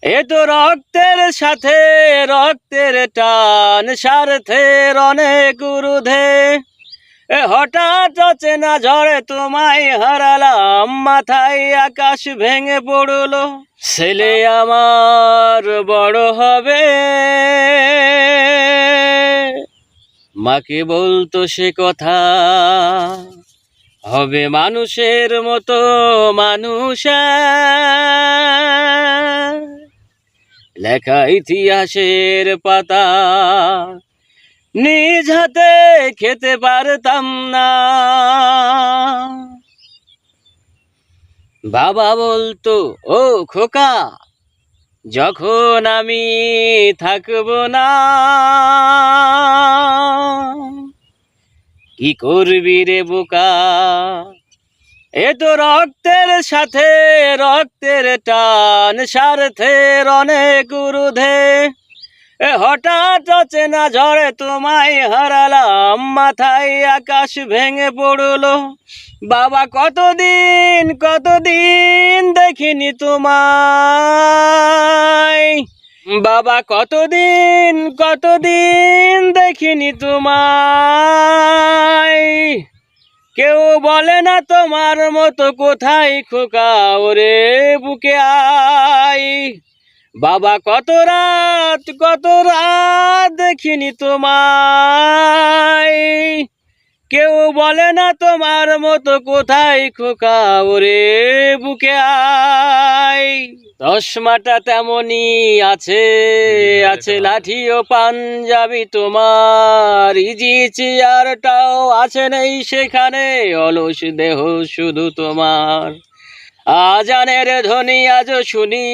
এ তো রক্তের সাথে রক্তের টান, স্বার্থের অনেক ঊর্ধ্বে। হঠাৎ অচেনা ঝড়ে তোমায় হারালাম, মাথায় আকাশ ভেঙে পড়লো। ছেলে আমার বড় হবে, মাকে বলতো সে কথা, হবে মানুষের মতো মানুষ। লেখা ইতিহাসের পাতা নিজ হাতে খেতে পারতাম না। বাবা বলতো, ও খোকা, যখন আমি থাকবো না, কি করবি রে বোকা। এ তো রক্তের সাথে রক্তের টান, স্বার্থের অনেক ঊর্ধ্বে। হঠাৎ অচেনা ঝড়ে তোমায় হারালাম, মাথায় আকাশ ভেঙে পড়লো। বাবা কতদিন দেখিনি তোমায়, বাবা কতদিন দেখিনি তোমায়। কেউ বলে না তোমার মতো কোথায় খোকা, ওরে বুকে আয়। বাবা কত রাত দেখিনি তোমায়। কেউ বলে না তোমার মতো কোথায় খোকা, ওরে বুকে আয়। চশমাটা তেমনি আছে লাঠি ও পাঞ্জাবি তোমার, ইজি চেয়ারটাও আছে নেই সেখানে, অলস দেহ শুধু তোমার। আজানের ধ্বনি আজও শুনি,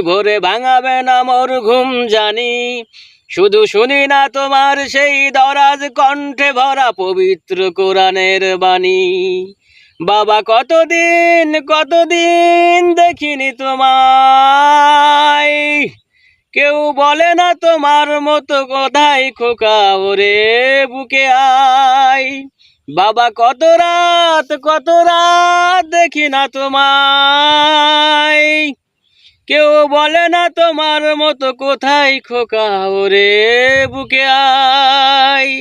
ভোরে ভাঙাবে না মোর ঘুম জানি। শুধু শুনি না তোমার সেই দরাজ কণ্ঠে ভরা পবিত্র কোরআনের বাণী। বাবা কতদিন দেখিনি তোমায়। কেউ বলে না তোমার মতো কোথায় খোকা, ওরে বুকে আয়। বাবা কত রাত দেখি না তোমায়। কেউ বলে না তোমার মতো কোথায় খোকা, ওরে বুকে আয়।